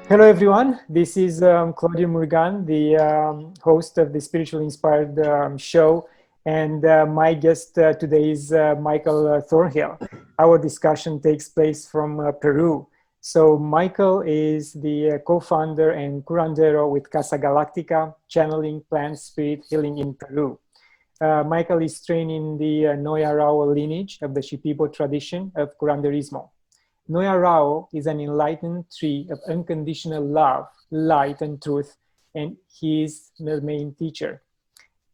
Hello, everyone. This is Claudiumurgan, the host of the Spiritually Inspired show. And my guest today is Michael Thornhill. Our discussion takes place from Peru. So Michael is the co-founder and curandero with Casa Galactica, channeling plant spirit healing in Peru. Michael is trained in the Noya Rao lineage of the Shipibo tradition of curanderismo. Noya Rao is an enlightened tree of unconditional love, light, and truth, and he is the main teacher.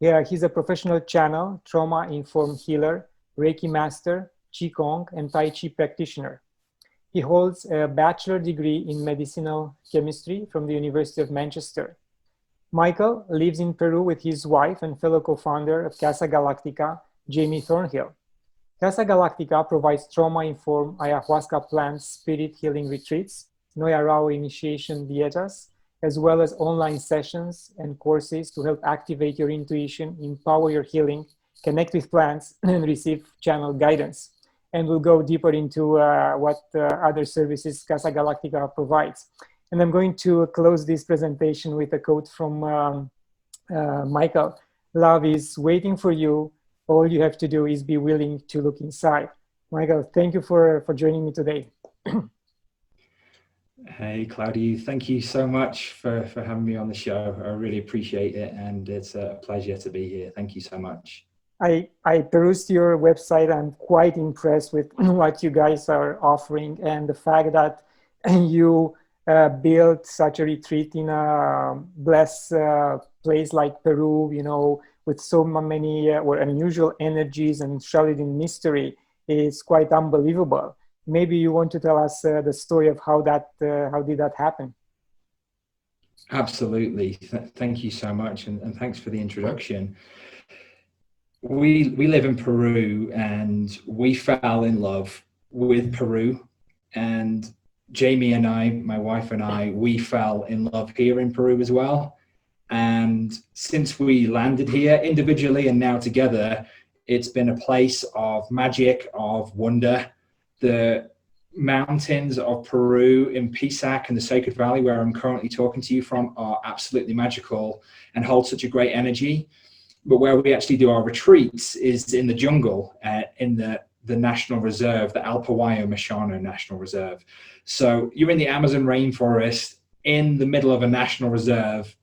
Yeah, he's a professional channel, trauma-informed healer, Reiki Master, Qigong and Tai Chi practitioner. He holds a bachelor degree in Medicinal Chemistry from the University of Manchester. Michael lives in Peru with his wife and fellow co-founder of Casa Galactica, Jamie Thornhill. Casa Galactica provides trauma-informed ayahuasca plant spirit healing retreats, Noya Rao initiation dietas, as well as online sessions and courses to help activate your intuition, empower your healing, connect with plants, and receive channel guidance. And we'll go deeper into what other services Casa Galactica provides. And I'm going to close this presentation with a quote from Michael. Love is waiting for you. All you have to do is be willing to look inside. Michael, thank you for joining me today. Hey, Claudiu, thank you so much for having me on the show. I really appreciate it, and it's a pleasure to be here. Thank you so much. I perused your website. I'm quite impressed with what you guys are offering, and the fact that you built such a retreat in a blessed place like Peru, you know, with so many unusual energies and shrouded in mystery is quite unbelievable. Maybe you want to tell us the story of how did that happen? Absolutely. Thank you so much, and thanks for the introduction. We live in Peru, and we fell in love with Peru, and Jamie and I, my wife and I, we fell in love here in Peru as well. And since we landed here individually and now together, it's been a place of magic, of wonder. The mountains of Peru in Pisac and the Sacred Valley, where I'm currently talking to you from, are absolutely magical and hold such a great energy. But where we actually do our retreats is in the jungle, in the National Reserve, the Alpawayo Mashano National Reserve. So you're in the Amazon rainforest in the middle of a national reserve.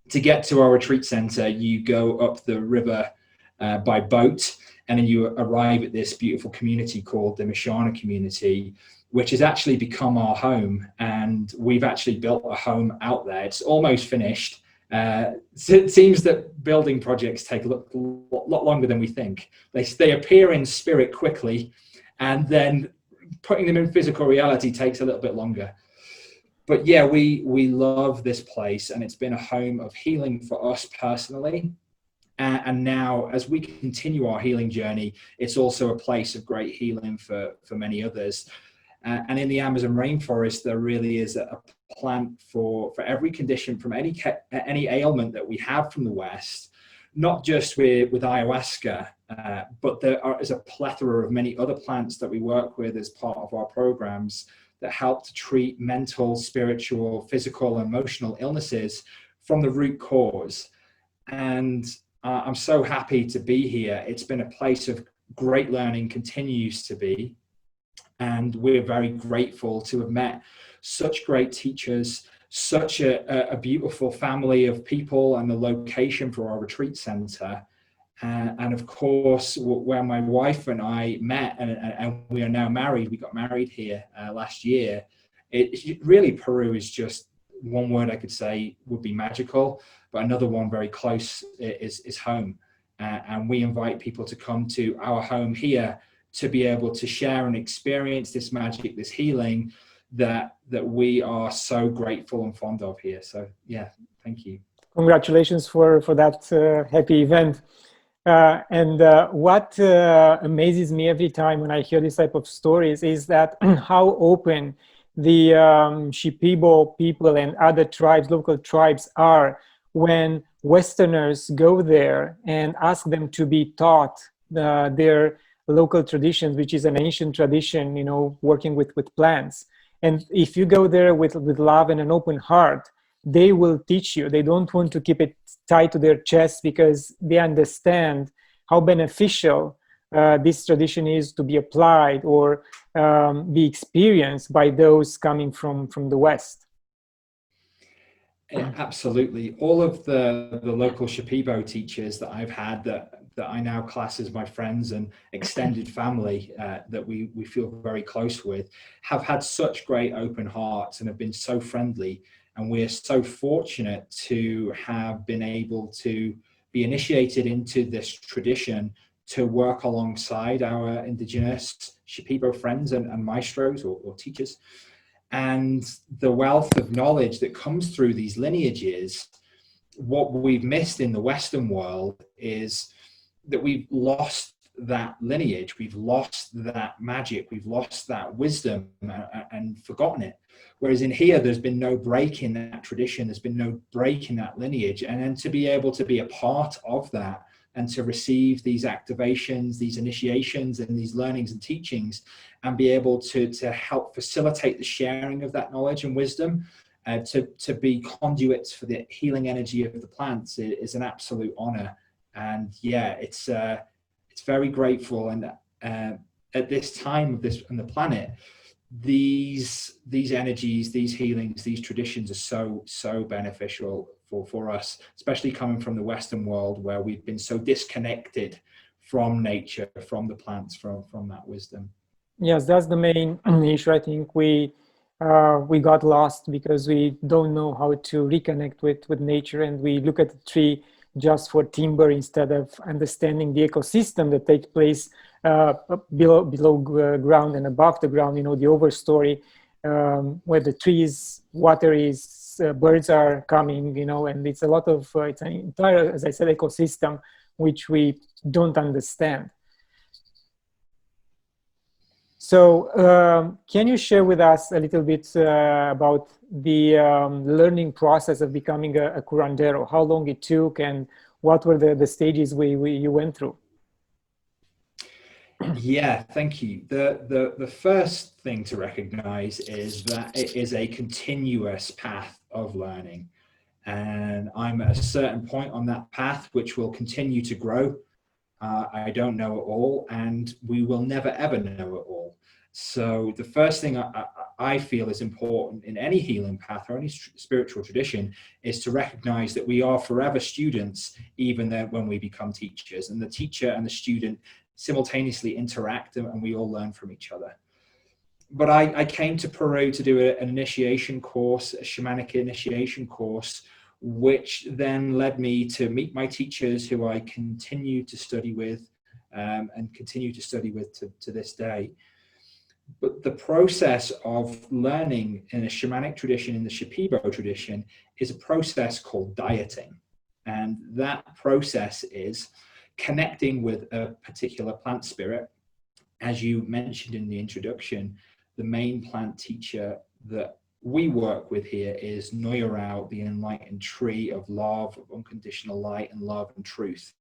To get to our retreat center, you go up the river by boat, and then you arrive at this beautiful community called the Mashana community, which has actually become our home. And we've actually built a home out there. It's almost finished. It seems that building projects take a lot longer than we think. They appear in spirit quickly, and then putting them in physical reality takes a little bit longer. But yeah, we love this place, and it's been a home of healing for us personally. And now, as we continue our healing journey, it's also a place of great healing for many others. And in the Amazon rainforest, there really is a plant for every condition, from any ailment that we have from the West, not just with ayahuasca, but there is a plethora of many other plants that we work with as part of our programs that help to treat mental, spiritual, physical, emotional illnesses from the root cause. And I'm so happy to be here. It's been a place of great learning, continues to be. And we're very grateful to have met such great teachers, such a beautiful family of people, and the location for our retreat center. And of course, where my wife and I met, and we are now married, we got married here last year. Really, Peru is just one word I could say would be magical, but another one very close is home. And we invite people to come to our home here to be able to share and experience this magic, this healing that we are so grateful and fond of here. So yeah, thank you. Congratulations for that happy event. And what amazes me every time when I hear this type of stories is that how open the Shipibo people and other tribes, local tribes, are when Westerners go there and ask them to be taught their local traditions, which is an ancient tradition, you know, working with plants. And if you go there with love and an open heart, they will teach you. They don't want to keep it tied to their chest because they understand how beneficial this tradition is to be applied or be experienced by those coming from the West. Yeah, absolutely. All of the local Shipibo teachers that I've had that I now class as my friends and extended family that we feel very close with have had such great open hearts and have been so friendly. And we're so fortunate to have been able to be initiated into this tradition to work alongside our indigenous Shipibo friends and maestros or teachers. And the wealth of knowledge that comes through these lineages, what we've missed in the Western world is that we've lost that lineage, we've lost that magic, we've lost that wisdom and forgotten it. Whereas in here, there's been no break in that tradition, there's been no break in that lineage. And then to be able to be a part of that and to receive these activations, these initiations, and these learnings and teachings, and be able to help facilitate the sharing of that knowledge and wisdom, to be conduits for the healing energy of the plants is an absolute honor. And yeah, it's very grateful. And at this time of this on the planet, these energies, these healings, these traditions are so beneficial for us, especially coming from the Western world where we've been so disconnected from nature, from the plants, from that wisdom. Yes, that's the main issue. I think we got lost because we don't know how to reconnect with nature, and we look at the tree just for timber instead of understanding the ecosystem that takes place below ground and above the ground. You know, the overstory, where the trees, water is, birds are coming. You know, and it's a lot of it's an entire, as I said, ecosystem which we don't understand. So can you share with us a little bit about the learning process of becoming a curandero, how long it took and what were the stages you went through? Yeah, thank you. The first thing to recognize is that it is a continuous path of learning. And I'm at a certain point on that path, which will continue to grow. I don't know it all, and we will never ever know it all. So the first thing I feel is important in any healing path or any spiritual tradition is to recognize that we are forever students, even then when we become teachers, and the teacher and the student simultaneously interact and we all learn from each other. But I came to Peru to do an initiation course, a shamanic initiation course, which then led me to meet my teachers who I continue to study with and continue to study with to this day. But the process of learning in a shamanic tradition, in the Shipibo tradition, is a process called dieting. And that process is connecting with a particular plant spirit. As you mentioned in the introduction, the main plant teacher that we work with here is Noyorao, the enlightened tree of love, of unconditional light and love and truth,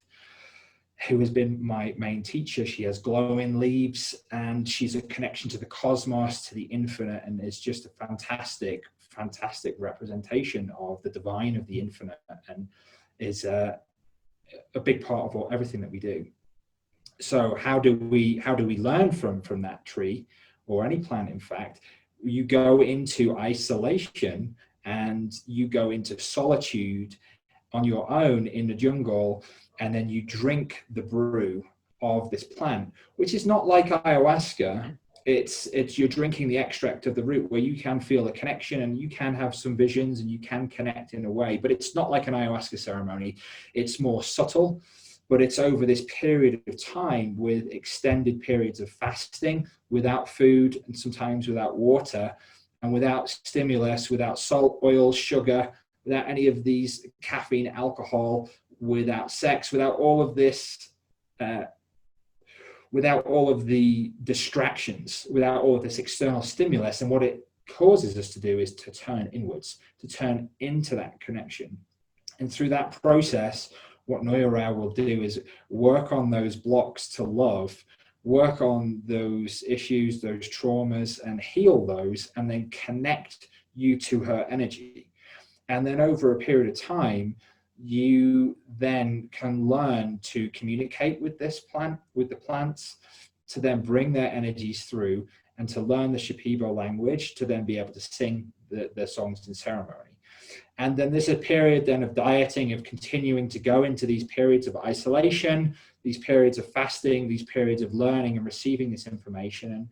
who has been my main teacher. She has glowing leaves and she's a connection to the cosmos, to the infinite, and is just a fantastic representation of the divine, of the infinite, and is a big part of everything that we do. So how do we learn from that tree, or any plant? In fact, you go into isolation and you go into solitude on your own in the jungle, and then you drink the brew of this plant, which is not like ayahuasca. It's you're drinking the extract of the root, where you can feel a connection and you can have some visions and you can connect in a way, but it's not like an ayahuasca ceremony. It's more subtle, but it's over this period of time with extended periods of fasting, without food and sometimes without water, and without stimulus, without salt, oil, sugar, without any of these caffeine, alcohol, without sex, without all of this, without all of the distractions, without all of this external stimulus. And what it causes us to do is to turn inwards, to turn into that connection. And through that process, what Noyorao will do is work on those blocks to love, work on those issues, those traumas, and heal those, and then connect you to her energy. And then over a period of time, you then can learn to communicate with this plant, with the plants, to then bring their energies through, and to learn the Shipibo language, to then be able to sing the songs in ceremony. And then there's a period then of dieting, of continuing to go into these periods of isolation, these periods of fasting, these periods of learning and receiving this information, and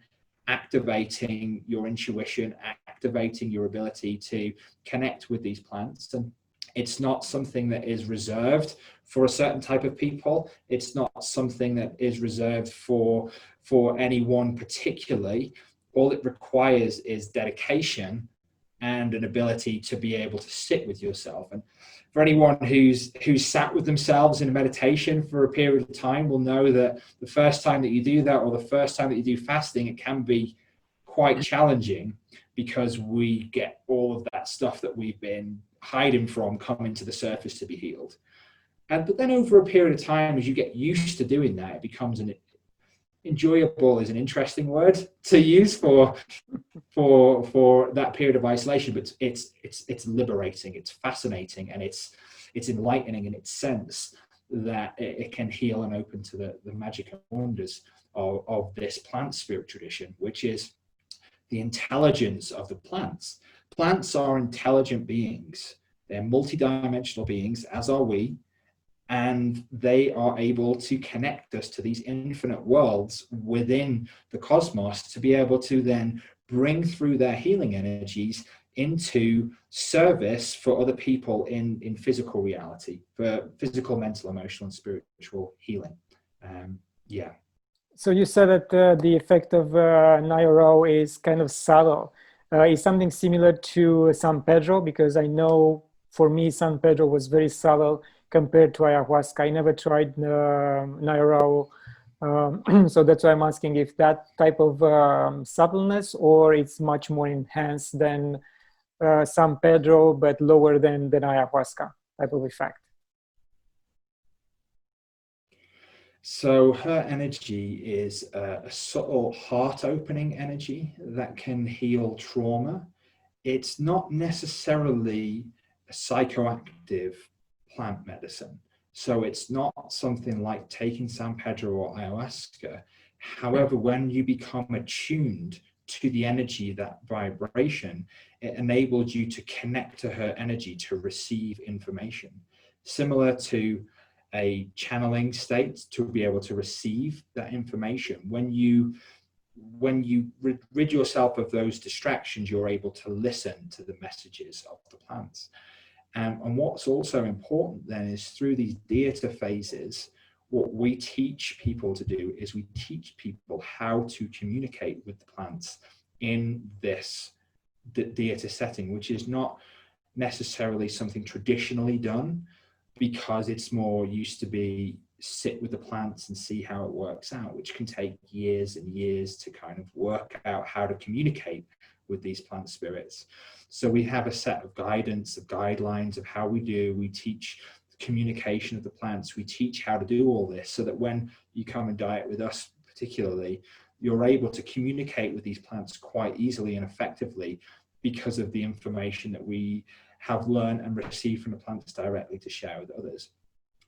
activating your intuition, activating your ability to connect with these plants. And it's not something that is reserved for a certain type of people. It's not something that is reserved for anyone particularly. All it requires is dedication and an ability to be able to sit with yourself. And for anyone who's sat with themselves in a meditation for a period of time will know that the first time that you do that, or the first time that you do fasting, it can be quite challenging, because we get all of that stuff that we've been hiding from coming to the surface to be healed. But then over a period of time, as you get used to doing that, it becomes enjoyable is an interesting word to use for that period of isolation, but it's liberating, it's fascinating, and it's enlightening in its sense that it can heal and open to the magic and wonders of this plant spirit tradition, which is the intelligence of the plants. Plants are intelligent beings. They're multidimensional beings, as are we, and they are able to connect us to these infinite worlds within the cosmos, to be able to then bring through their healing energies into service for other people in physical reality, for physical, mental, emotional, and spiritual healing. Yeah. So you said that the effect of Nayoro is kind of subtle. Is something similar to San Pedro? Because I know for me, San Pedro was very subtle compared to ayahuasca. I never tried Nayoro. So that's why I'm asking if that type of subtleness, or it's much more enhanced than San Pedro, but lower than ayahuasca type of effect. So her energy is a subtle heart-opening energy that can heal trauma. It's not necessarily a psychoactive plant medicine. So it's not something like taking San Pedro or ayahuasca. However, when you become attuned to the energy, that vibration, it enables you to connect to her energy to receive information. Similar to a channeling state, to be able to receive that information. When you rid yourself of those distractions, you're able to listen to the messages of the plants. And what's also important then is, through these dieta phases, what we teach people to do is we teach people how to communicate with the plants in this dieta setting, which is not necessarily something traditionally done, because it's more used to be sit with the plants and see how it works out, which can take years and years to kind of work out how to communicate with these plant spirits. So we have a set of guidance, of guidelines of how we teach communication of the plants. We teach how to do all this, so that when you come and diet with us particularly, you're able to communicate with these plants quite easily and effectively, because of the information that we have learned and received from the plants directly to share with others.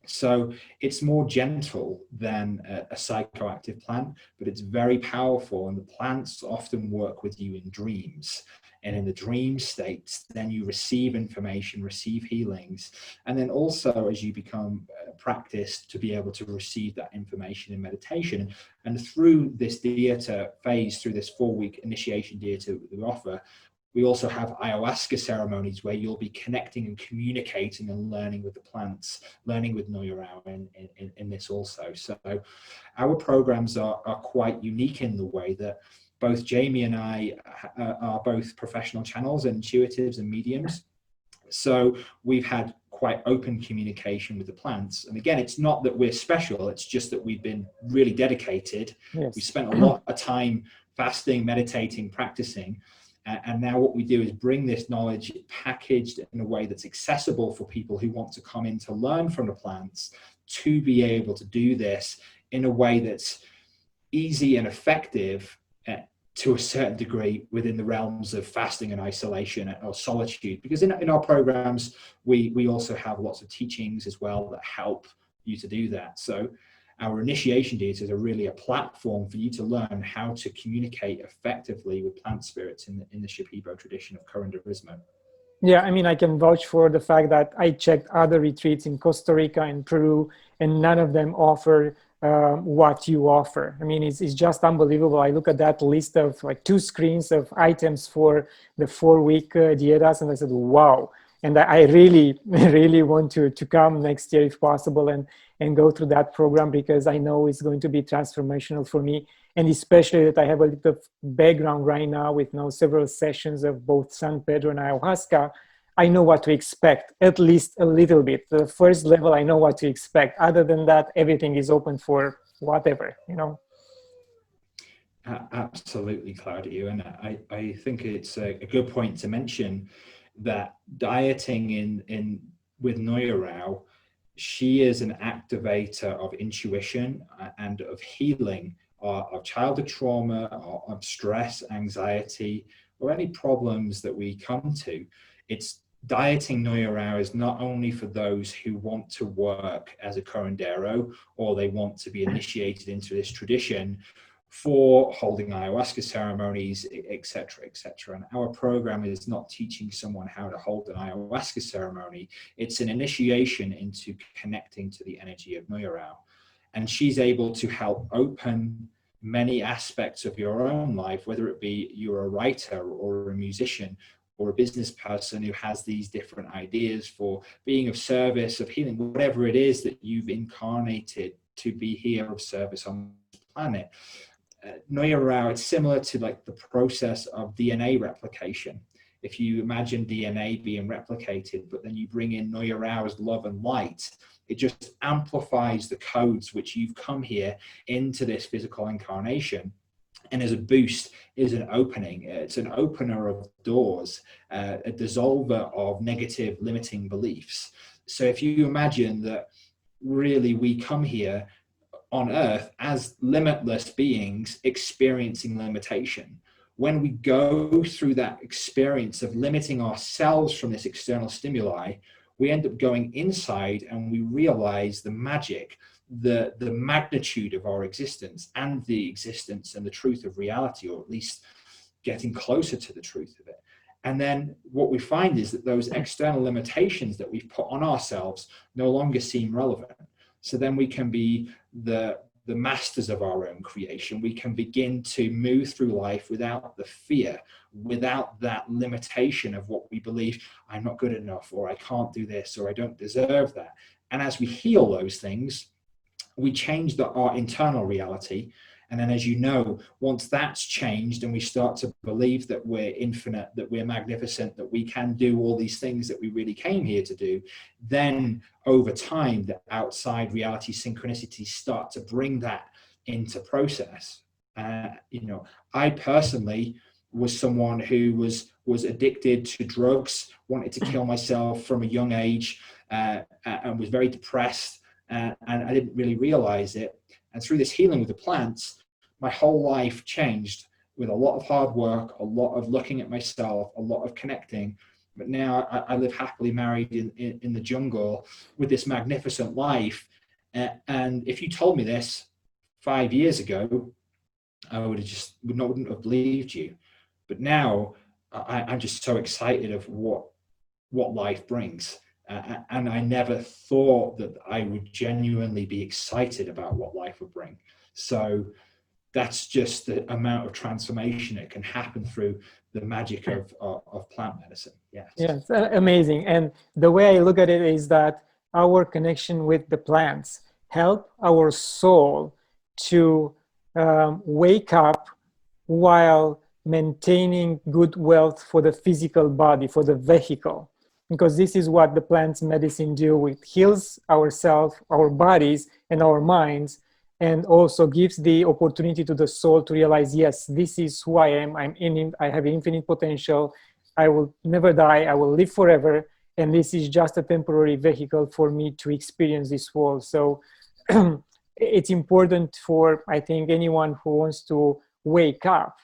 So it's more gentle than a psychoactive plant, but it's very powerful, and the plants often work with you in dreams. And in the dream states, then you receive information, receive healings, and then also as you become practiced, to be able to receive that information in meditation. And through this dieta phase, through this 4-week initiation dieta that we offer, we also have ayahuasca ceremonies where you'll be connecting and communicating and learning with the plants, learning with Nayoro in this also. So our programs are quite unique in the way that both Jamie and I are both professional channels and intuitives and mediums. So we've had quite open communication with the plants. And again, it's not that we're special, it's just that we've been really dedicated. Yes. We spent a lot of time fasting, meditating, practicing. And now what we do is bring this knowledge packaged in a way that's accessible for people who want to come in to learn from the plants, to be able to do this in a way that's easy and effective to a certain degree within the realms of fasting and isolation or solitude, because in our programs we also have lots of teachings as well that help you to do that. So our initiation deities are really a platform for you to learn how to communicate effectively with plant spirits in the Shipibo tradition of curanderismo. Yeah, I mean, I can vouch for the fact that I checked other retreats in Costa Rica and Peru, and none of them offer what you offer. I mean, it's just unbelievable. I look at that list of like 2 screens of items for the 4-week dietas, and I said, wow. And I really, really want to come next year if possible and go through that program, because I know it's going to be transformational for me. And especially that I have a little background right now with several sessions of both San Pedro and ayahuasca, I know what to expect, at least a little bit. The first level, I know what to expect. Other than that, everything is open for whatever, Absolutely, Claudiu. And I think it's a good point to mention that dieting in with Noya Rao, she is an activator of intuition and of healing of childhood trauma, of stress, anxiety, or any problems that we come to. It's dieting Noya Rao is not only for those who want to work as a curandero or they want to be initiated into this tradition for holding ayahuasca ceremonies, etc., etc. And our program is not teaching someone how to hold an ayahuasca ceremony. It's an initiation into connecting to the energy of Noya Rao. And she's able to help open many aspects of your own life, whether it be you're a writer or a musician or a business person who has these different ideas for being of service, of healing, whatever it is that you've incarnated to be here of service on this planet. Noya Rao, it's similar to like the process of DNA replication. If you imagine DNA being replicated, but then you bring in Noya Rao's love and light, it just amplifies the codes which you've come here into this physical incarnation. And as a boost, is an opening. It's an opener of doors, a dissolver of negative limiting beliefs. So if you imagine that really we come here on earth as limitless beings experiencing limitation. When we go through that experience of limiting ourselves from this external stimuli, we end up going inside and we realize the magic, the magnitude of our existence and the existence and the truth of reality, or at least getting closer to the truth of it. And then what we find is that those external limitations that we've put on ourselves no longer seem relevant. So then we can be the masters of our own creation. We can begin to move through life without the fear, without that limitation of what we believe, I'm not good enough, or I can't do this, or I don't deserve that. And as we heal those things, we change our internal reality. And then, as you know, once that's changed and we start to believe that we're infinite, that we're magnificent, that we can do all these things that we really came here to do, then over time, the outside reality synchronicities start to bring that into process. I personally was someone who was addicted to drugs, wanted to kill myself from a young age, and was very depressed, and I didn't really realize it. And through this healing with the plants, my whole life changed with a lot of hard work, a lot of looking at myself, a lot of connecting. But now I live happily married in the jungle with this magnificent life. And if you told me this 5 years ago, I wouldn't have believed you. But now I'm just so excited of what life brings. And I never thought that I would genuinely be excited about what life would bring. So that's just the amount of transformation that can happen through the magic of plant medicine. Yes. Yes, amazing. And the way I look at it is that our connection with the plants help our soul to wake up while maintaining good wealth for the physical body, for the vehicle. Because this is what the plants medicine do. It heals ourselves, our bodies, and our minds, and also gives the opportunity to the soul to realize, yes, this is who I am. I have infinite potential. I will never die. I will live forever. And this is just a temporary vehicle for me to experience this world. So it's important for, I think, anyone who wants to wake up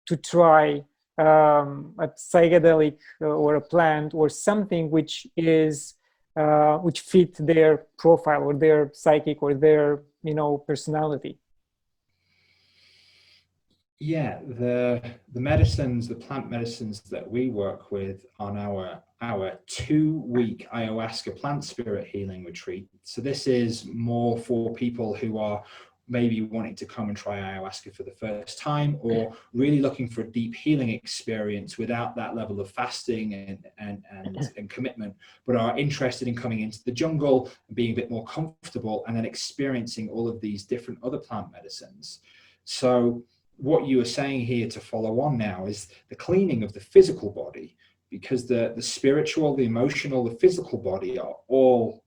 to try a psychedelic or a plant or something which is which fit their profile or their psychic or their personality. Yeah, the medicines, the plant medicines that we work with on our 2-week ayahuasca plant spirit healing retreat. So this is more for people who are maybe wanting to come and try ayahuasca for the first time, or really looking for a deep healing experience without that level of fasting and commitment, but are interested in coming into the jungle and being a bit more comfortable and then experiencing all of these different other plant medicines. So what you are saying here to follow on now is the cleaning of the physical body, because the spiritual, the emotional, the physical body are all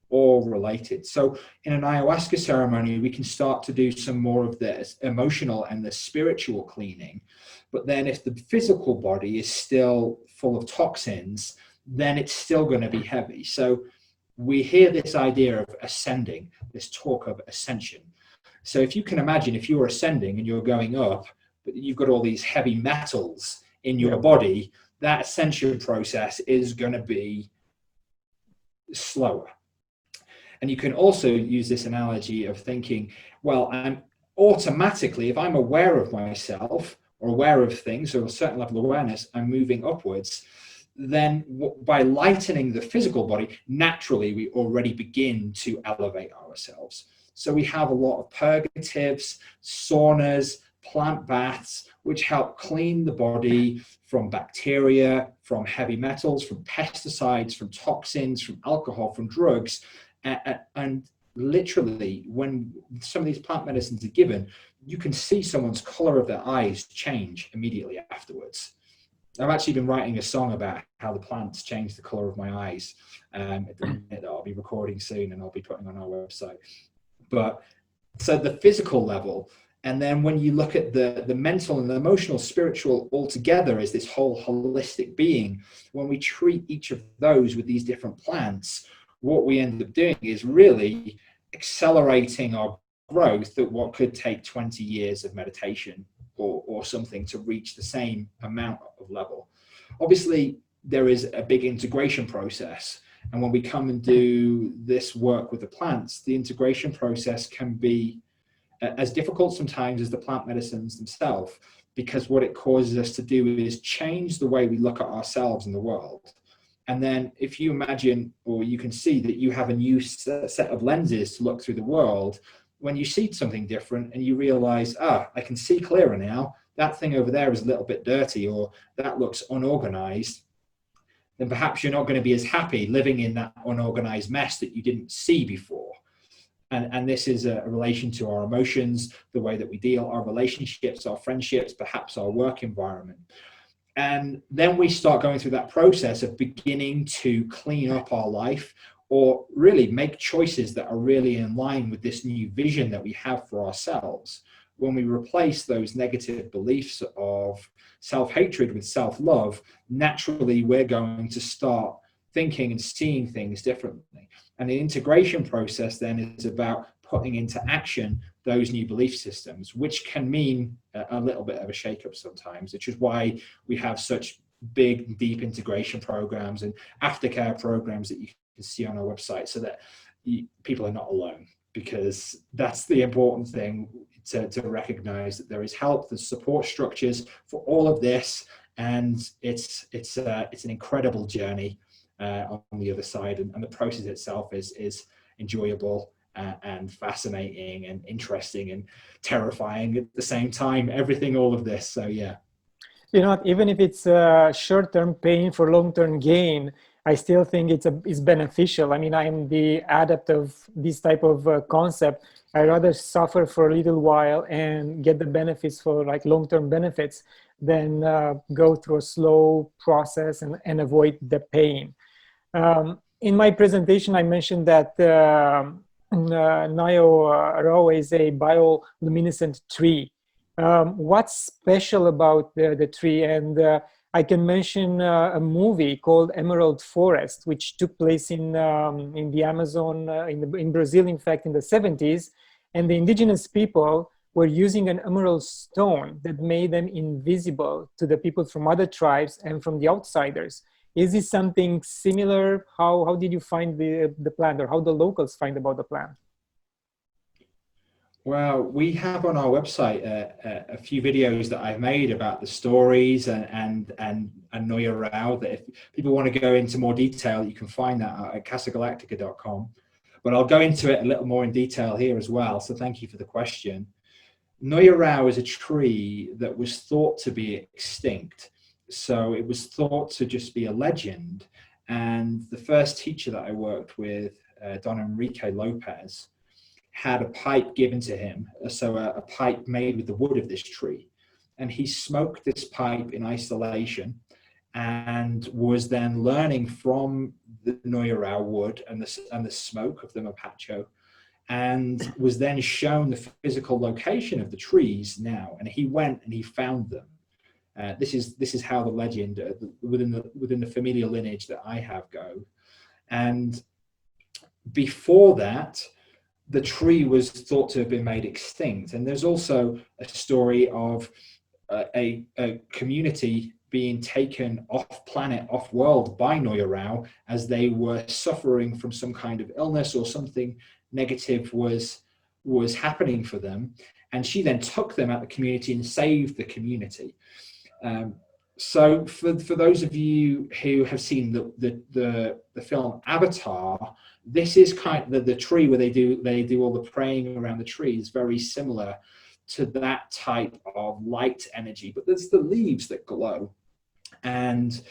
related. So in an ayahuasca ceremony, we can start to do some more of the emotional and the spiritual cleaning. But then if the physical body is still full of toxins, then it's still going to be heavy. So we hear this idea of ascending, this talk of ascension. So if you can imagine, if you're ascending and you're going up, but you've got all these heavy metals in your body, that ascension process is going to be slower. And you can also use this analogy of thinking, well, I'm automatically, if I'm aware of myself or aware of things or a certain level of awareness, I'm moving upwards. Then by lightening the physical body, naturally, we already begin to elevate ourselves. So we have a lot of purgatives, saunas, plant baths, which help clean the body from bacteria, from heavy metals, from pesticides, from toxins, from alcohol, from drugs. And literally, when some of these plant medicines are given, you can see someone's color of their eyes change immediately afterwards. I've actually been writing a song about how the plants change the color of my eyes that I'll be recording soon and I'll be putting on our website. But so the physical level, and then when you look at the mental and the emotional, spiritual all together as this whole holistic being, when we treat each of those with these different plants, what we end up doing is really accelerating our growth at what could take 20 years of meditation or something to reach the same amount of level. Obviously, there is a big integration process. And when we come and do this work with the plants, the integration process can be as difficult sometimes as the plant medicines themselves, because what it causes us to do is change the way we look at ourselves in the world. And then if you imagine, or you can see that you have a new set of lenses to look through the world, when you see something different and you realize, I can see clearer now, that thing over there is a little bit dirty, or that looks unorganized, then perhaps you're not going to be as happy living in that unorganized mess that you didn't see before. And this is a relation to our emotions, the way that we deal, our relationships, our friendships, perhaps our work environment. And then we start going through that process of beginning to clean up our life, or really make choices that are really in line with this new vision that we have for ourselves. When we replace those negative beliefs of self-hatred with self-love, naturally we're going to start thinking and seeing things differently. And the integration process then is about putting into action those new belief systems, which can mean a little bit of a shakeup sometimes, which is why we have such big, deep integration programs and aftercare programs that you can see on our website, so that people are not alone, because that's the important thing, to recognize that there is help, there's support structures for all of this, and it's an incredible journey on the other side, and the process itself is enjoyable and fascinating and interesting and terrifying at the same time, everything, all of this. So yeah, even if it's a short-term pain for long-term gain, I still think it's beneficial. I mean, I'm the adept of this type of concept. I rather suffer for a little while and get the benefits for like long-term benefits than go through a slow process and avoid the pain. In my presentation, I mentioned that Nayo is a bioluminescent tree. What's special about the tree? And I can mention a movie called Emerald Forest, which took place in the Amazon, in Brazil, in fact, in the 70s. And the indigenous people were using an emerald stone that made them invisible to the people from other tribes and from the outsiders. Is this something similar? How did you find the plant, or how the locals find about the plant? Well, we have on our website a few videos that I've made about the stories and Noya Rao, that if people want to go into more detail, you can find that at casagalactica.com. But I'll go into it a little more in detail here as well. So thank you for the question. Noya Rao is a tree that was thought to be extinct. So it was thought to just be a legend. And the first teacher that I worked with, Don Enrique Lopez, had a pipe given to him, so a pipe made with the wood of this tree. And he smoked this pipe in isolation and was then learning from the Noya Rao wood and the smoke of the mapacho, and was then shown the physical location of the trees now. And he went and he found them. This is how the legend within the familial lineage that I have go. And before that, the tree was thought to have been made extinct. And there's also a story of a community being taken off planet, off world by Noya Rao as they were suffering from some kind of illness or something negative was happening for them. And she then took them out of the community and saved the community. So for those of you who have seen the film Avatar, this is kind of the tree where they do all the praying around the tree is very similar to that type of light energy, but there's the leaves that glow. And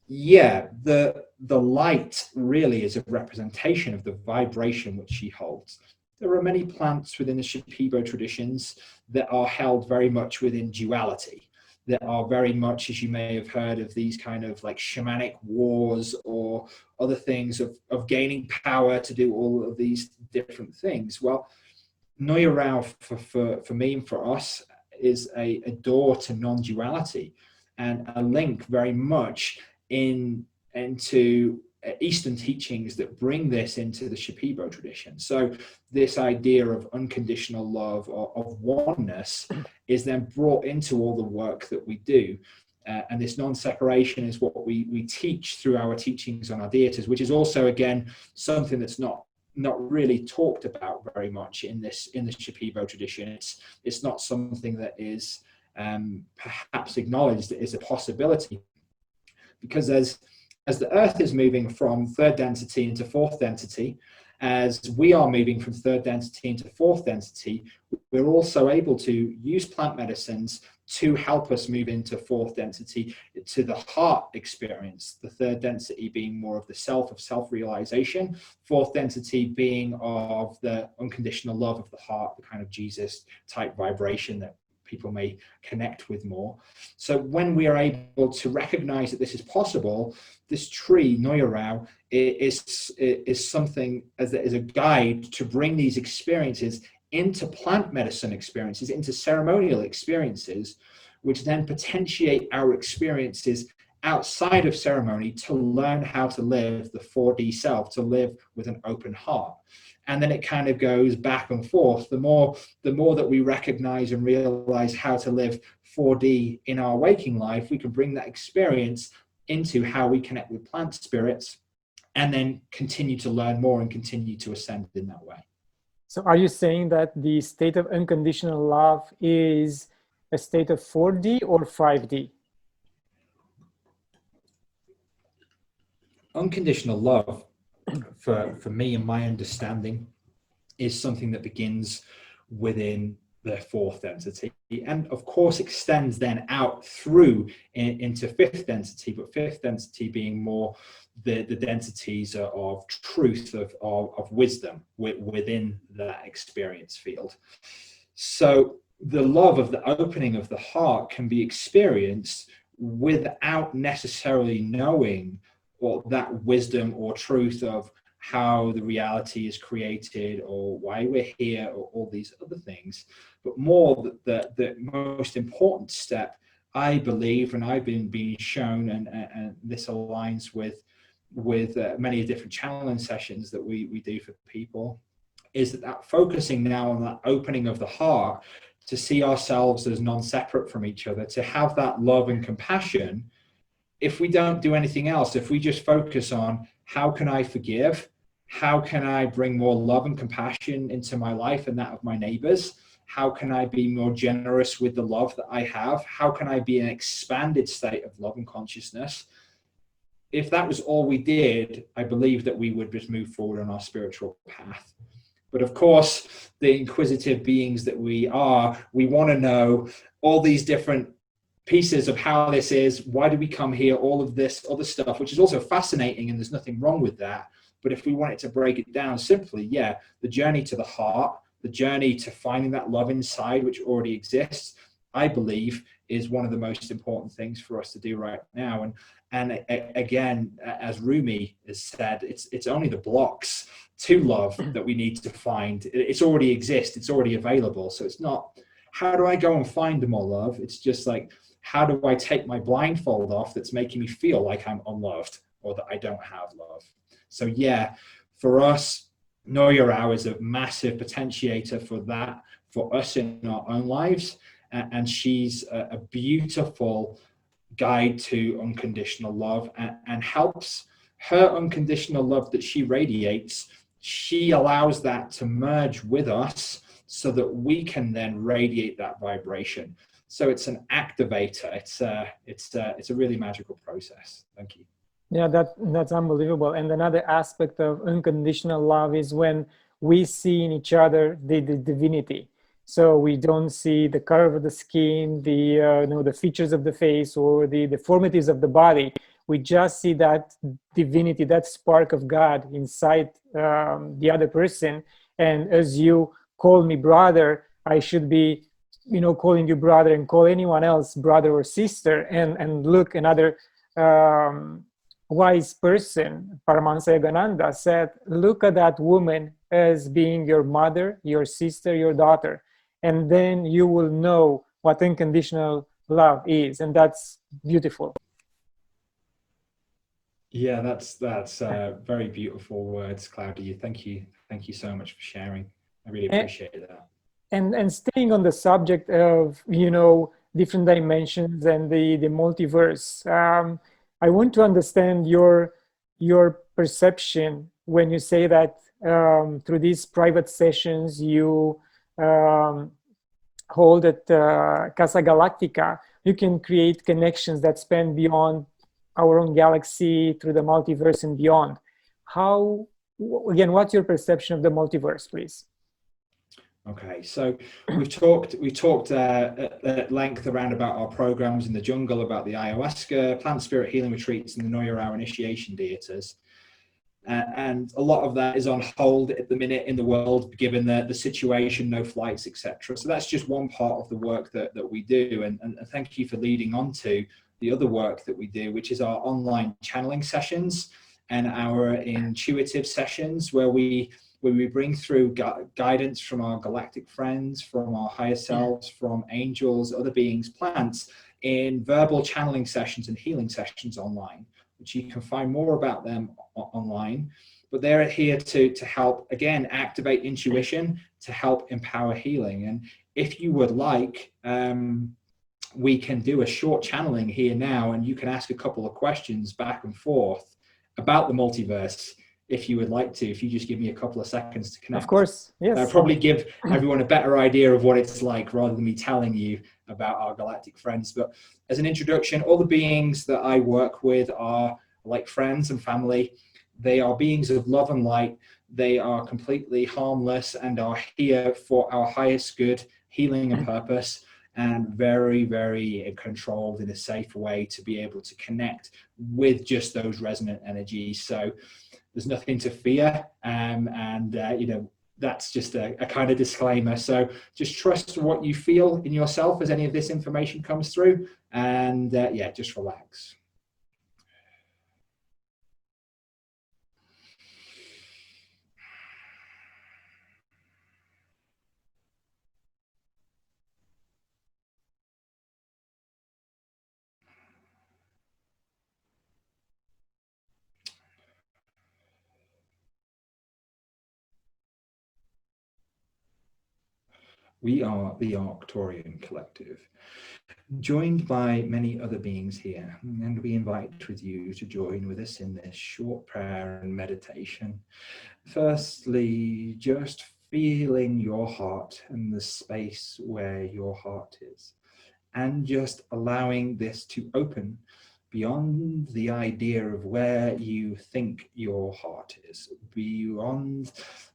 yeah, the light really is a representation of the vibration which she holds. There are many plants within the Shipibo traditions that are held very much within duality, that are very much, as you may have heard of, these kind of like shamanic wars or other things of gaining power to do all of these different things. Well, Noya Rao for me and for us is a door to non-duality and a link very much into Eastern teachings that bring this into the Shipibo tradition. So this idea of unconditional love, or of oneness, is then brought into all the work that we do. And this non-separation is what we teach through our teachings on our dietas, which is also, again, something that's not really talked about very much in the Shipibo tradition. It's not something that is perhaps acknowledged as a possibility, because as the earth is moving from third density into fourth density, as we are moving from third density into fourth density, we're also able to use plant medicines to help us move into fourth density, to the heart experience, the third density being more of the self-realization, fourth density being of the unconditional love of the heart, the kind of Jesus type vibration that people may connect with more. So when we are able to recognize that this is possible, this tree, Noya Rao, is something as a guide to bring these experiences into plant medicine experiences, into ceremonial experiences, which then potentiate our experiences outside of ceremony to learn how to live the 4D self, to live with an open heart. And then it kind of goes back and forth. The more that we recognize and realize how to live 4D in our waking life, we can bring that experience into how we connect with plant spirits, and then continue to learn more and continue to ascend in that way. So are you saying that the state of unconditional love is a state of 4D or 5D? Unconditional love, for me and my understanding, is something that begins within the fourth density, and of course extends then out through into fifth density, but fifth density being more the densities of truth, of wisdom within that experience field. So the love of the opening of the heart can be experienced without necessarily knowing what that wisdom or truth of how the reality is created or why we're here or all these other things, but more the most important step, I believe, and I've been being shown, and this aligns with many different channeling sessions that we do for people, is that focusing now on that opening of the heart to see ourselves as non-separate from each other, to have that love and compassion. If we don't do anything else, if we just focus on how can I forgive, how can I bring more love and compassion into my life and that of my neighbors, how can I be more generous with the love that I have, how can I be an expanded state of love and consciousness, if that was all we did, I believe that we would just move forward on our spiritual path. But of course, the inquisitive beings that we are, we want to know all these different pieces of how this is, why do we come here, all of this other stuff, which is also fascinating, and there's nothing wrong with that. But if we wanted to break it down simply, yeah, the journey to the heart, the journey to finding that love inside, which already exists, I believe is one of the most important things for us to do right now. And again, as Rumi has said, it's only the blocks to love that we need to find. It's already exists, it's already available. So it's not, how do I go and find more love? It's just like, how do I take my blindfold off that's making me feel like I'm unloved or that I don't have love? So yeah, for us, Know Your Hour is a massive potentiator for that, for us in our own lives. And she's a beautiful guide to unconditional love, and helps her unconditional love that she radiates. She allows that to merge with us so that we can then radiate that vibration. So it's an activator. It's a really magical process. Thank you. Yeah, that's unbelievable. And another aspect of unconditional love is when we see in each other the divinity. So we don't see the color of the skin, the features of the face, or the deformities of the body. We just see that divinity, that spark of God inside the other person. And as you call me brother, I should be, calling you brother, and call anyone else brother or sister. And look, another wise person, Paramahansa Yogananda, said, look at that woman as being your mother, your sister, your daughter, and then you will know what unconditional love is. And that's beautiful. Yeah, that's very beautiful words, Claudiu. Thank you so much for sharing. I really appreciate that. And staying on the subject of different dimensions and the multiverse, I want to understand your perception when you say that through these private sessions you hold at Casa Galactica, you can create connections that span beyond our own galaxy, through the multiverse and beyond. How, again, what's your perception of the multiverse, please? Okay, so we've talked at length around about our programs in the jungle, about the ayahuasca, plant spirit healing retreats, and the Know Your Hour initiation theatres. And a lot of that is on hold at the minute in the world, given the situation, no flights, etc. So that's just one part of the work that we do. And thank you for leading on to the other work that we do, which is our online channeling sessions and our intuitive sessions, where we bring through guidance from our galactic friends, from our higher selves, from angels, other beings, plants, in verbal channeling sessions and healing sessions online, which you can find more about them online. But they're here to help, again, activate intuition, to help empower healing. And if you would like, we can do a short channeling here now, and you can ask a couple of questions back and forth about the multiverse, if you would like to, if you just give me a couple of seconds to connect. Of course, yes. I'll probably give everyone a better idea of what it's like, rather than me telling you about our galactic friends. But as an introduction, all the beings that I work with are like friends and family. They are beings of love and light. They are completely harmless and are here for our highest good, healing and purpose, and very, very controlled in a safe way to be able to connect with just those resonant energies. So there's nothing to fear, that's just a kind of disclaimer. So just trust what you feel in yourself as any of this information comes through, and just relax. We are the Arcturian Collective, joined by many other beings here, and we invite with you to join with us in this short prayer and meditation. Firstly, just feeling your heart and the space where your heart is, and just allowing this to open beyond the idea of where you think your heart is, beyond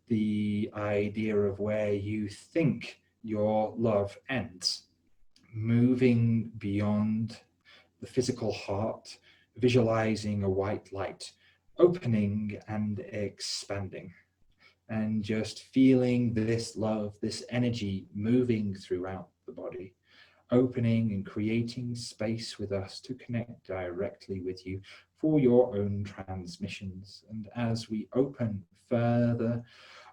the idea of where you think your love ends, moving beyond the physical heart, visualizing a white light, opening and expanding, and just feeling this love, this energy moving throughout the body, opening and creating space with us to connect directly with you for your own transmissions. And as we open further,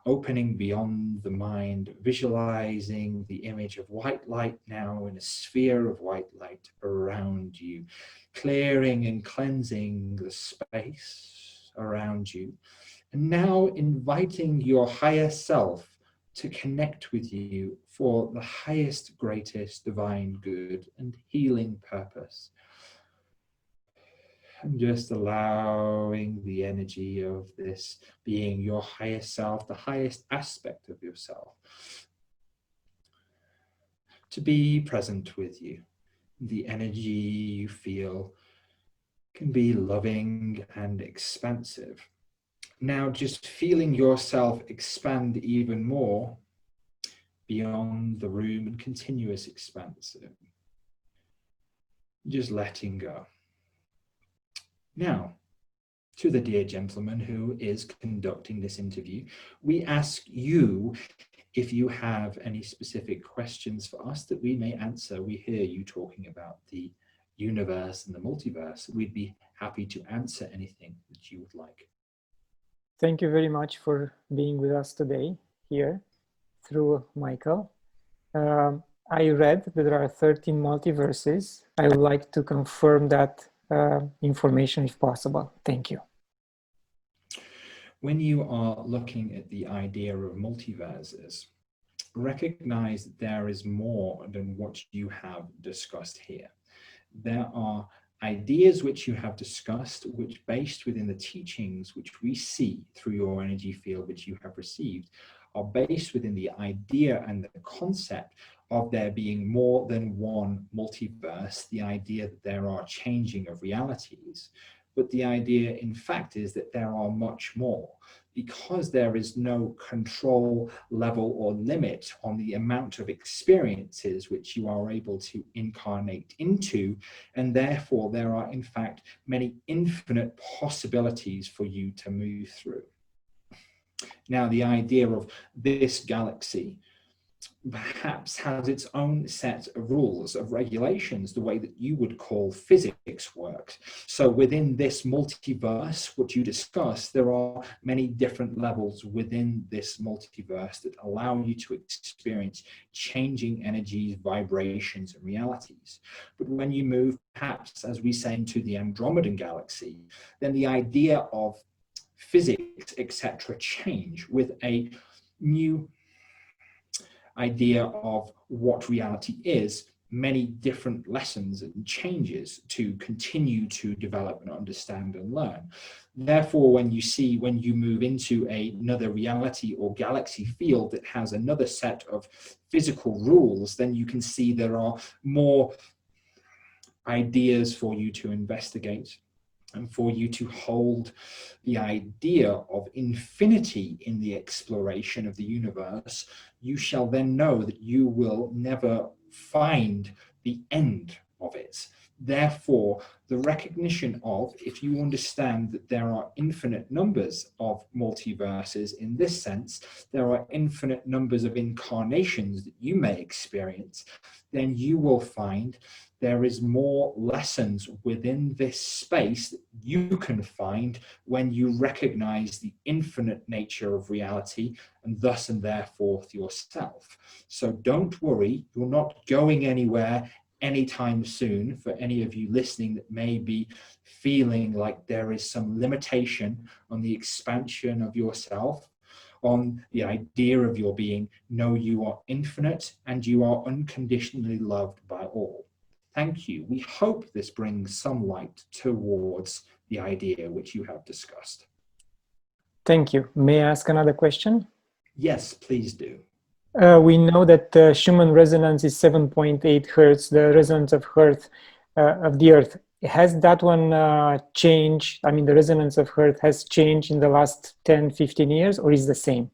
opening beyond the mind, visualizing the image of white light now in a sphere of white light around you, clearing and cleansing the space around you. And now inviting your higher self to connect with you for the highest, greatest divine good and healing purpose. And just allowing the energy of this being your highest self, the highest aspect of yourself, to be present with you. The energy you feel can be loving and expansive. Now just feeling yourself expand even more beyond the room and continuous expansion. Just letting go. Now, to the dear gentleman who is conducting this interview, we ask you if you have any specific questions for us that we may answer. We hear you talking about the universe and the multiverse. We'd be happy to answer anything that you would like. Thank you very much for being with us today here through Michael. I read that there are 13 multiverses. I would like to confirm that information if possible. Thank you. When you are looking at the idea of multiverses, recognize that there is more than what you have discussed here. There are ideas which you have discussed, which based within the teachings which we see through your energy field which you have received, are based within the idea and the concept of there being more than one multiverse, the idea that there are changing of realities. But the idea, in fact, is that there are much more, because there is no control level or limit on the amount of experiences which you are able to incarnate into, and therefore there are, in fact, many infinite possibilities for you to move through. Now, the idea of this galaxy perhaps has its own set of rules, of regulations, the way that you would call physics works. So within this multiverse, what you discuss, there are many different levels within this multiverse that allow you to experience changing energies, vibrations, and realities. But when you move, perhaps, as we say, into the Andromedan galaxy, then the idea of physics, etc., change with a new idea of what reality is, many different lessons and changes to continue to develop and understand and learn. Therefore, when you move into another reality or galaxy field that has another set of physical rules, then you can see there are more ideas for you to investigate, and for you to hold the idea of infinity in the exploration of the universe. You shall then know that you will never find the end of it. Therefore, the recognition of, if you understand that there are infinite numbers of multiverses in this sense, there are infinite numbers of incarnations that you may experience, then you will find there is more lessons within this space that you can find when you recognize the infinite nature of reality and thus and therefore yourself. So don't worry, you're not going anywhere anytime soon. For any of you listening that may be feeling like there is some limitation on the expansion of yourself, on the idea of your being. Know you are infinite and you are unconditionally loved by all. Thank you. We hope this brings some light towards the idea which you have discussed. Thank you. May I ask another question? Yes, please do. We know that Schumann resonance is 7.8 hertz, the resonance of the Earth. Has that one changed? I mean, the resonance of Earth has changed in the last 10, 15 years, or is the same?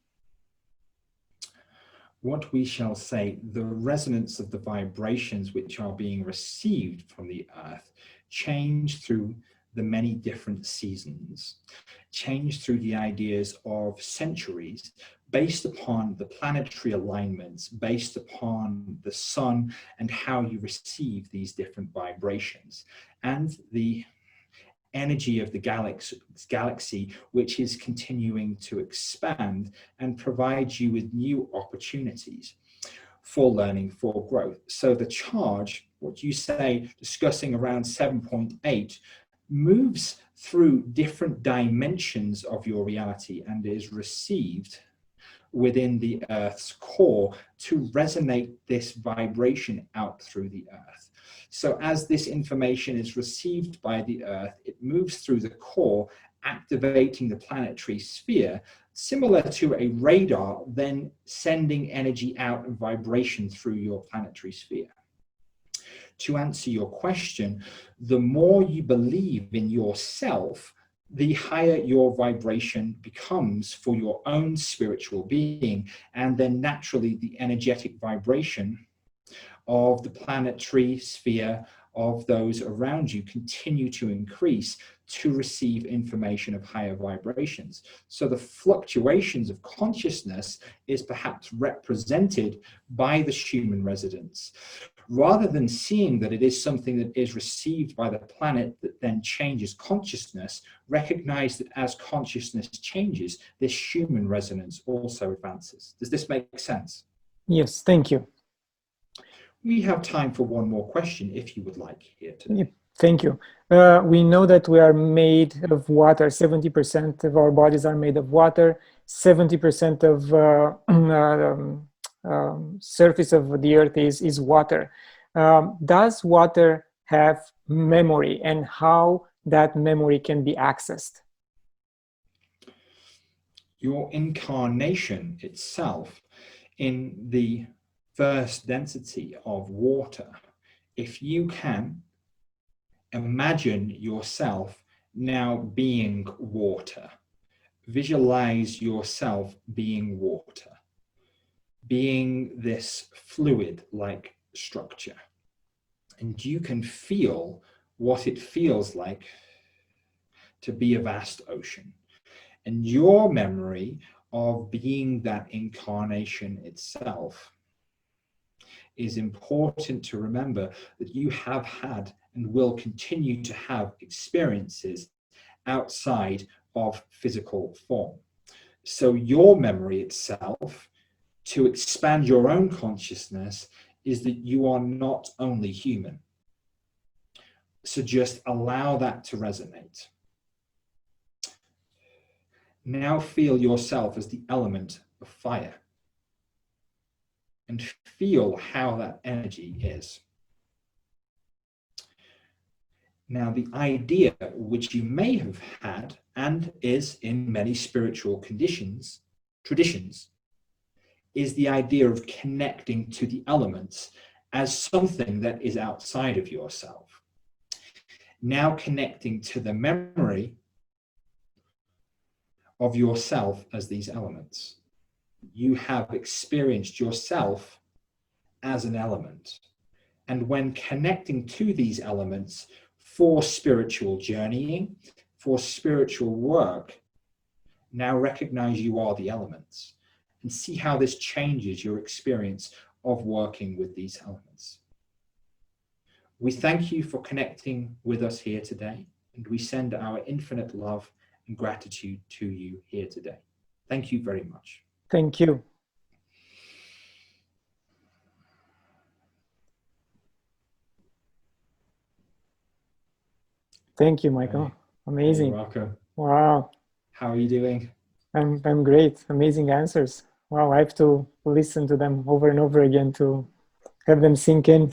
What we shall say, the resonance of the vibrations which are being received from the Earth change through the many different seasons, change through the ideas of centuries, based upon the planetary alignments, based upon the sun and how you receive these different vibrations, and the energy of the galaxy, which is continuing to expand and provide you with new opportunities for learning, for growth. So the charge, what you say, discussing around 7.8, moves through different dimensions of your reality and is received within the Earth's core to resonate this vibration out through the Earth. So as this information is received by the Earth, it moves through the core, activating the planetary sphere, similar to a radar, then sending energy out and vibration through your planetary sphere. To answer your question, the more you believe in yourself, the higher your vibration becomes for your own spiritual being, and then naturally the energetic vibration of the planetary sphere of those around you continue to increase to receive information of higher vibrations. So the fluctuations of consciousness is perhaps represented by the Schumann resonance. Rather than seeing that it is something that is received by the planet that then changes consciousness, recognize that as consciousness changes, this Schumann resonance also advances. Does this make sense? Yes, thank you. We have time for one more question if you would like here today. Thank you. We know that we are made of water. 70% of our bodies are made of water. 70% of surface of the earth is water. Does water have memory, and how that memory can be accessed? Your incarnation itself in the first density of water, if you can imagine yourself now being water, visualize yourself being water, being this fluid-like structure, and you can feel what it feels like to be a vast ocean. And your memory of being that incarnation itself is important to remember, that you have had and will continue to have experiences outside of physical form. So your memory itself, to expand your own consciousness, is that you are not only human. So just allow that to resonate. Now feel yourself as the element of fire, and feel how that energy is. Now, the idea which you may have had and is in many spiritual traditions, is the idea of connecting to the elements as something that is outside of yourself. Now connecting to the memory of yourself as these elements. You have experienced yourself as an element. And when connecting to these elements for spiritual journeying, for spiritual work, now recognize you are the elements and see how this changes your experience of working with these elements. We thank you for connecting with us here today, and we send our infinite love and gratitude to you here today. Thank you very much. Thank you. Thank you, Michael. Amazing. You're welcome. Wow. How are you doing? I'm great. Amazing answers. Wow, I have to listen to them over and over again to have them sink in.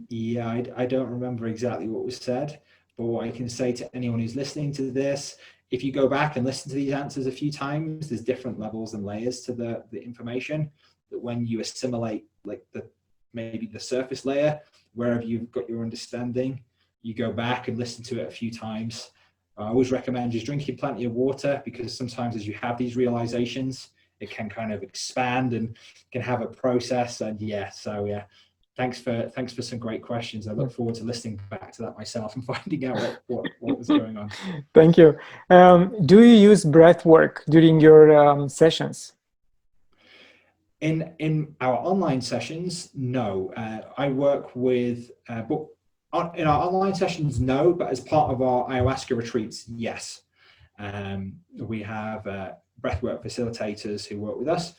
Yeah, I don't remember exactly what was said, but what I can say to anyone who's listening to this, if you go back and listen to these answers a few times, there's different levels and layers to the information that when you assimilate like maybe the surface layer, wherever you've got your understanding, you go back and listen to it a few times. I always recommend just drinking plenty of water, because sometimes as you have these realizations, it can kind of expand and can have a process. And yeah, so yeah, thanks for some great questions. I look forward to listening back to that myself and finding out what was going on. Thank you. Do you use breath work during your sessions? In our online sessions, no. I work with, but in our online sessions, no. But as part of our ayahuasca retreats, yes. We have breathwork facilitators who work with us,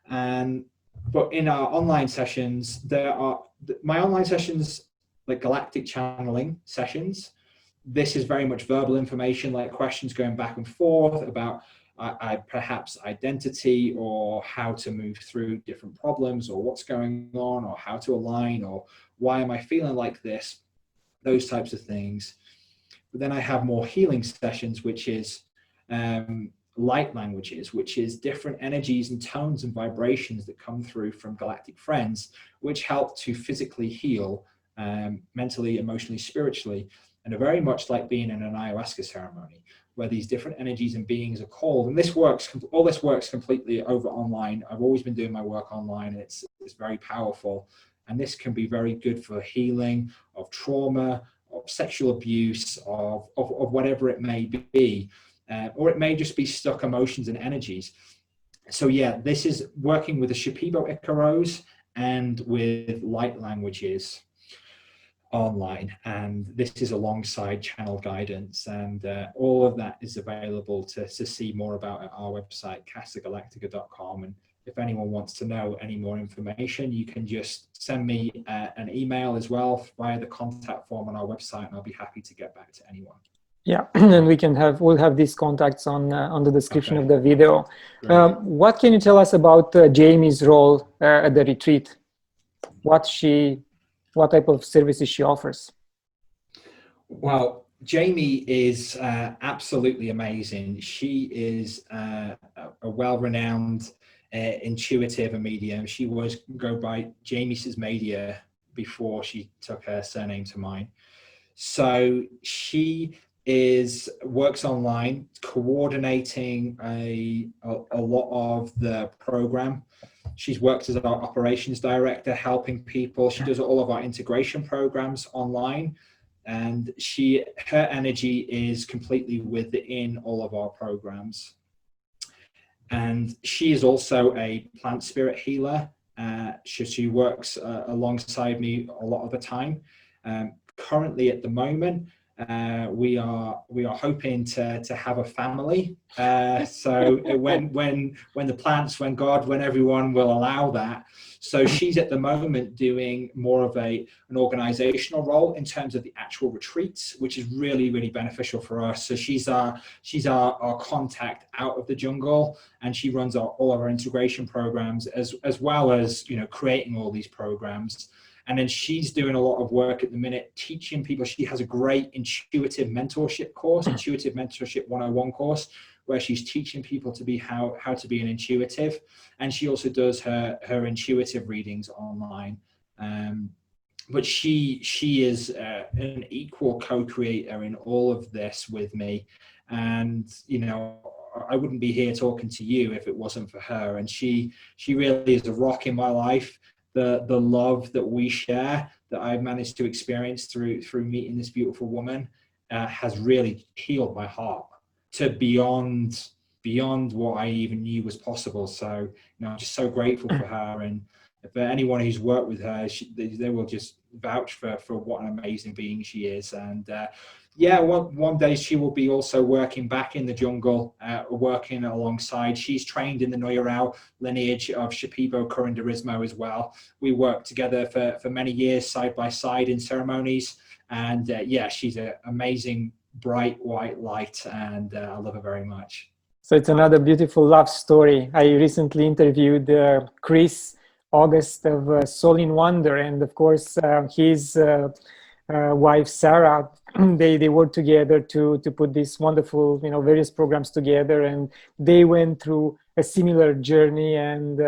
but in our online sessions, my online sessions, like galactic channeling sessions. This is very much verbal information, like questions going back and forth about perhaps identity, or how to move through different problems, or what's going on, or how to align, or why am I feeling like this, those types of things. But then I have more healing sessions, which is light languages, which is different energies and tones and vibrations that come through from galactic friends, which help to physically heal mentally, emotionally, spiritually, and are very much like being in an ayahuasca ceremony, where these different energies and beings are called. And all this works completely over online. I've always been doing my work online, and it's very powerful. And this can be very good for healing of trauma, of sexual abuse, of whatever it may be. Or it may just be stuck emotions and energies. So yeah, this is working with the Shipibo Icaros and with light languages online, and this is alongside channel guidance, and all of that is available to see more about at our website, casagalactica.com. And if anyone wants to know any more information, you can just send me an email as well via the contact form on our website, and I'll be happy to get back to anyone. Yeah, and we'll have these contacts on the description of the video. What can you tell us about Jamie's role at the retreat? What type of services she offers? Well, Jamie is absolutely amazing. She is a well-renowned intuitive and medium. She was go by Jamie Sismadia before she took her surname to mine. So she works online, coordinating a lot of the program. She's worked as our operations director, helping people. She does all of our integration programs online, and her energy is completely within all of our programs. And she is also a plant spirit healer. She works alongside me a lot of the time. Currently, at the moment, we are hoping to have a family. So when the plants, when God, when everyone will allow that. So she's at the moment doing more of an organizational role in terms of the actual retreats, which is really, really beneficial for us. So she's our contact out of the jungle, and she runs all of our integration programs as well as, creating all these programs. And then she's doing a lot of work at the minute, teaching people. She has a great intuitive mentorship course, Intuitive Mentorship 101 course, where she's teaching people to be how to be an intuitive. And she also does her intuitive readings online. But she is an equal co-creator in all of this with me. And, I wouldn't be here talking to you if it wasn't for her. And she really is a rock in my life. The love that we share, that I've managed to experience through meeting this beautiful woman, has really healed my heart to beyond what I even knew was possible. So, I'm just so grateful for her. And for anyone who's worked with her, they will just vouch for what an amazing being she is. And one day she will be also working back in the jungle, working alongside. She's trained in the Noyorao lineage of Shipibo Curanderismo as well. We worked together for many years side by side in ceremonies. And she's an amazing, bright white light, and I love her very much. So it's another beautiful love story. I recently interviewed Chris August of Soul in Wonder, and of course his wife Sarah. They worked together to put these wonderful, various programs together, and they went through a similar journey, and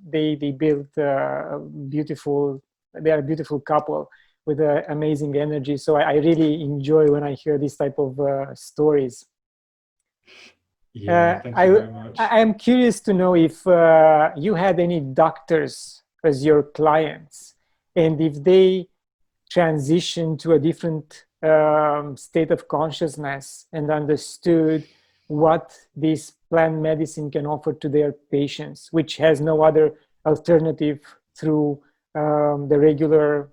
they built a beautiful. They are a beautiful couple with amazing energy. So I really enjoy when I hear these type of stories. Yeah, thank you very much. I am curious to know if you had any doctors as your clients, and if they transitioned to a different state of consciousness and understood what this plant medicine can offer to their patients, which has no other alternative through the regular,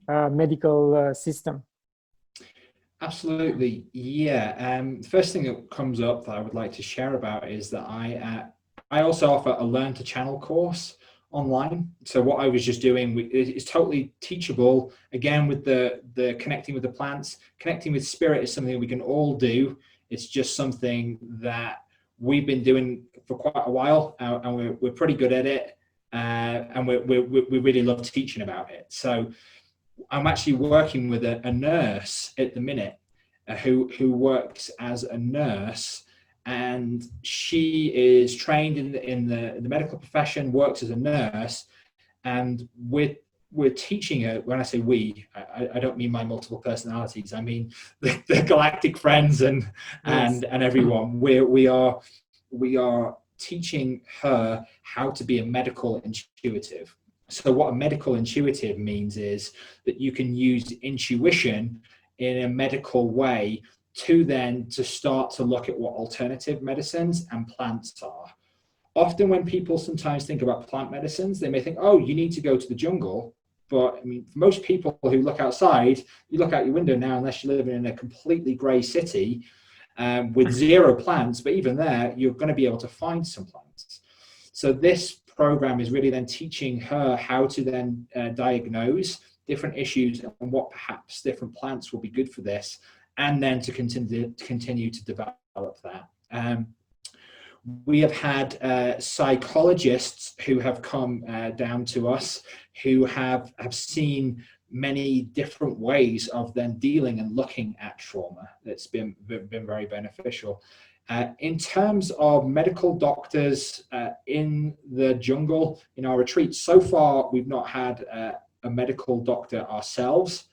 medical system. Absolutely, yeah. The first thing that comes up that I would like to share about is that I also offer a Learn to Channel course online. So what I was just doing is totally teachable. Again, with the connecting with the plants, connecting with spirit is something we can all do. It's just something that we've been doing for quite a while, and we're pretty good at it, and we really love teaching about it. So I'm actually working with a nurse at the minute who works as a nurse, and she is trained in the medical profession, works as a nurse, and we're teaching her. When I say we, I don't mean my multiple personalities. I mean the galactic friends and everyone. We are teaching her how to be a medical intuitive. So what a medical intuitive means is that you can use intuition in a medical way to start to look at what alternative medicines and plants are. Often when people sometimes think about plant medicines, they may think, oh, you need to go to the jungle. But I mean, for most people who look outside, you look out your window now, unless you're living in a completely grey city with zero plants, but even there, you're going to be able to find some plants. So this program is really then teaching her how to then diagnose different issues and what perhaps different plants will be good for this, and then to continue to develop that. We have had psychologists who have come down to us who have seen many different ways of then dealing and looking at trauma. That's been very beneficial. In terms of medical doctors in the jungle, in our retreats, so far we've not had a medical doctor ourselves,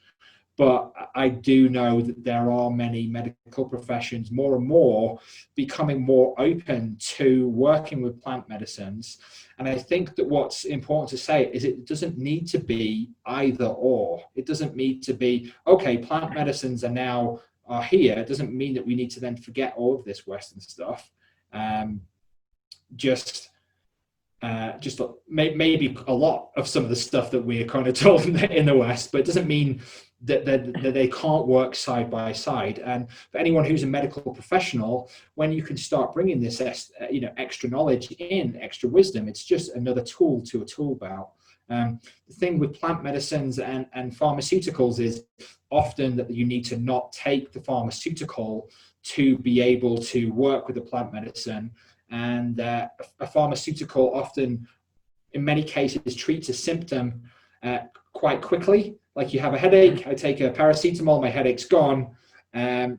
but I do know that there are many medical professions more and more becoming more open to working with plant medicines. And I think that what's important to say is it doesn't need to be either or. It doesn't need to be, okay, plant medicines are here. It doesn't mean that we need to then forget all of this Western stuff. Maybe a lot of some of the stuff that we are kind of told in the West, but it doesn't mean that they can't work side by side. And for anyone who's a medical professional, when you can start bringing this extra knowledge in, extra wisdom, it's just another tool to a tool belt. The thing with plant medicines and pharmaceuticals is often that you need to not take the pharmaceutical to be able to work with the plant medicine. And a pharmaceutical often, in many cases, treats a symptom quite quickly. Like you have a headache, I take a paracetamol, my headache's gone.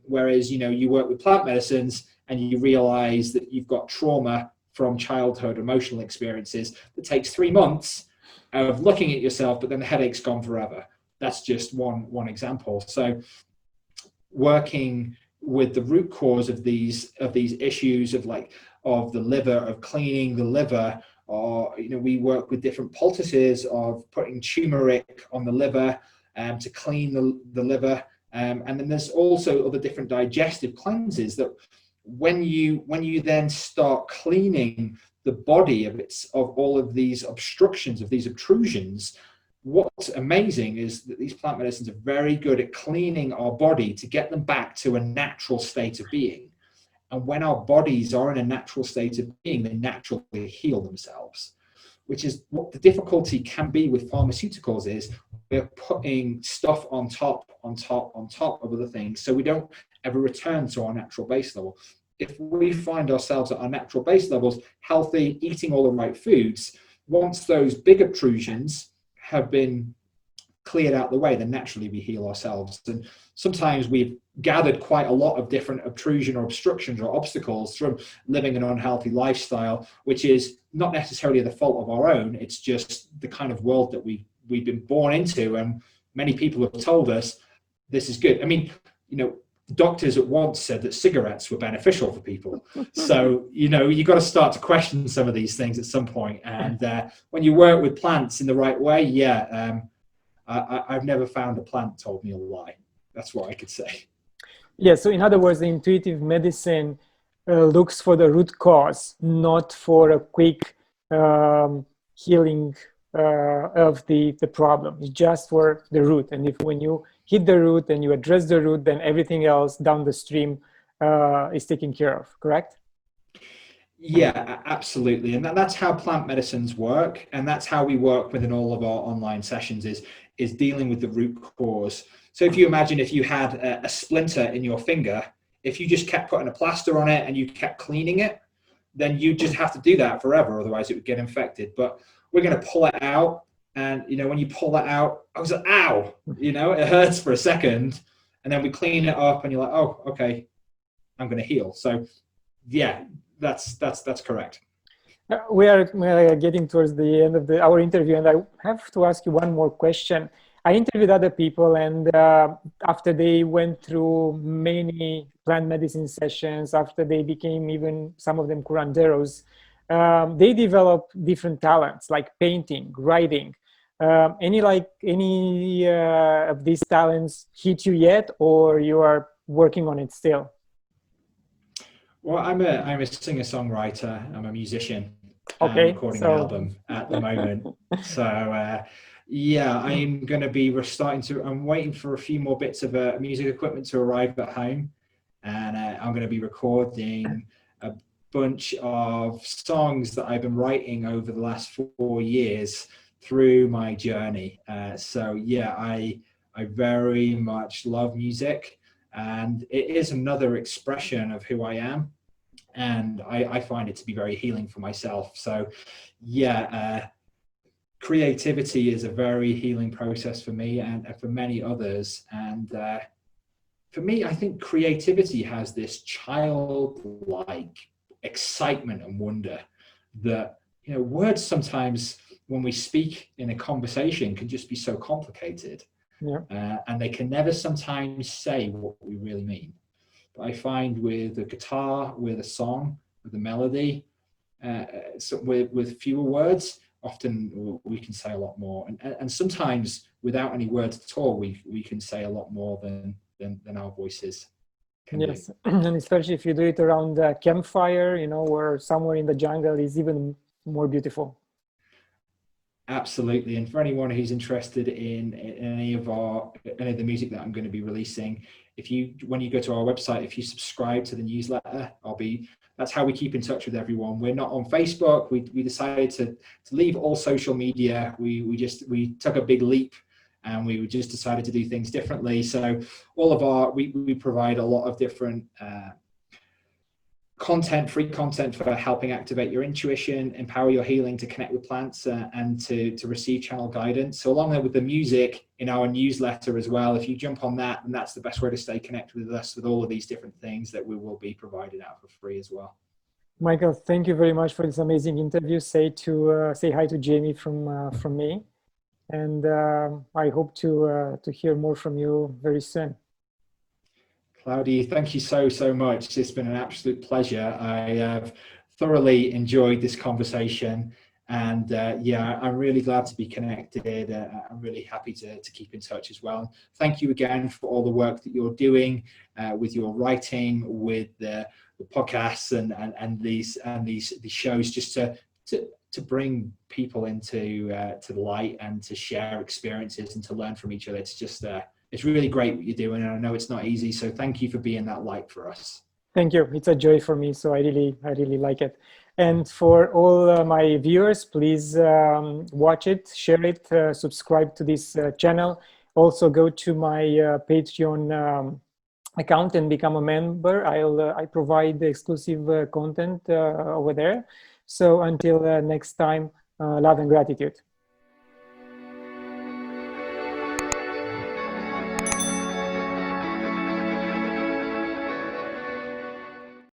Whereas, you work with plant medicines and you realize that you've got trauma from childhood emotional experiences that takes 3 months of looking at yourself, but then the headache's gone forever. That's just one example. So working with the root cause of these issues of the liver, of cleaning the liver, or we work with different poultices of putting turmeric on the liver to clean the liver, and then there's also other different digestive cleanses that when you then start cleaning the body of all of these obstructions, of these obtrusions, what's amazing is that these plant medicines are very good at cleaning our body to get them back to a natural state of being. And when our bodies are in a natural state of being, they naturally heal themselves, which is what the difficulty can be with pharmaceuticals is we're putting stuff on top of other things. So we don't ever return to our natural base level. if we find ourselves at our natural base levels, healthy, eating all the right foods, once those big obtrusions have been cleared out the way, then naturally we heal ourselves. And sometimes we've gathered quite a lot of different obtrusion or obstructions or obstacles from living an unhealthy lifestyle, which is not necessarily the fault of our own. It's just the kind of world that we've been born into, and many people have told us this is good. I mean, doctors at once said that cigarettes were beneficial for people. So, you got to start to question some of these things at some point. And when you work with plants in the right way, I've never found a plant told me a lie. That's what I could say. Yeah, so in other words, the intuitive medicine looks for the root cause, not for a quick healing of the problem. It's just for the root. And when you hit the root and you address the root, then everything else down the stream is taken care of, correct? Yeah, absolutely. And that's how plant medicines work. And that's how we work within all of our online sessions is dealing with the root cause. So if you imagine if you had a splinter in your finger, if you just kept putting a plaster on it and you kept cleaning it, then you just have to do that forever. Otherwise it would get infected. But we're going to pull it out. And, when you pull it out, I was like, ow, it hurts for a second. And then we clean it up and you're like, oh, okay, I'm going to heal. So yeah, that's correct. We are getting towards the end of our interview, and I have to ask you one more question. I interviewed other people, and after they went through many plant medicine sessions, after they became even some of them curanderos, they developed different talents like painting, writing. Any of these talents hit you yet, or you are working on it still? Well, I'm a singer-songwriter. I'm a musician. Okay, I'm recording an album at the moment. So I'm going to be I'm waiting for a few more bits of music equipment to arrive at home, and I'm going to be recording a bunch of songs that I've been writing over the last 4 years through my journey. I very much love music. And it is another expression of who I am. And I find it to be very healing for myself. So creativity is a very healing process for me and for many others. And for me, I think creativity has this childlike excitement and wonder that, words sometimes when we speak in a conversation can just be so complicated. Yeah. And they can never sometimes say what we really mean. But I find with a guitar, with a song, with a melody, with fewer words, often we can say a lot more. And sometimes without any words at all, we can say a lot more than our voices can do. And especially if you do it around a campfire, or somewhere in the jungle, is even more beautiful. Absolutely. And for anyone who's interested in any of the music that I'm going to be releasing, when you go to our website, if you subscribe to the newsletter, that's how we keep in touch with everyone. We're not on Facebook. We decided to leave all social media. We took a big leap, and we just decided to do things differently. So we provide a lot of different free content for helping activate your intuition, empower your healing to connect with plants, and to receive channel guidance. So along there with the music in our newsletter as well, if you jump on that, then that's the best way to stay connected with us with all of these different things that we will be provided out for free as well. Michael, thank you very much for this amazing interview. Say hi to Jamie from me, and I hope to hear more from you very soon. Claudiu, thank you so much. It's been an absolute pleasure. I have thoroughly enjoyed this conversation, and I'm really glad to be connected. I'm really happy to keep in touch as well. Thank you again for all the work that you're doing with your writing, with the podcasts and these shows, just to bring people into to the light and to share experiences and to learn from each other. It's just it's really great what you're doing, and I know it's not easy. So thank you for being that light for us. Thank you. It's a joy for me. So I really like it. And for all my viewers, please watch it, share it, subscribe to this channel. Also go to my Patreon account and become a member, I provide exclusive content over there. So until next time, love and gratitude.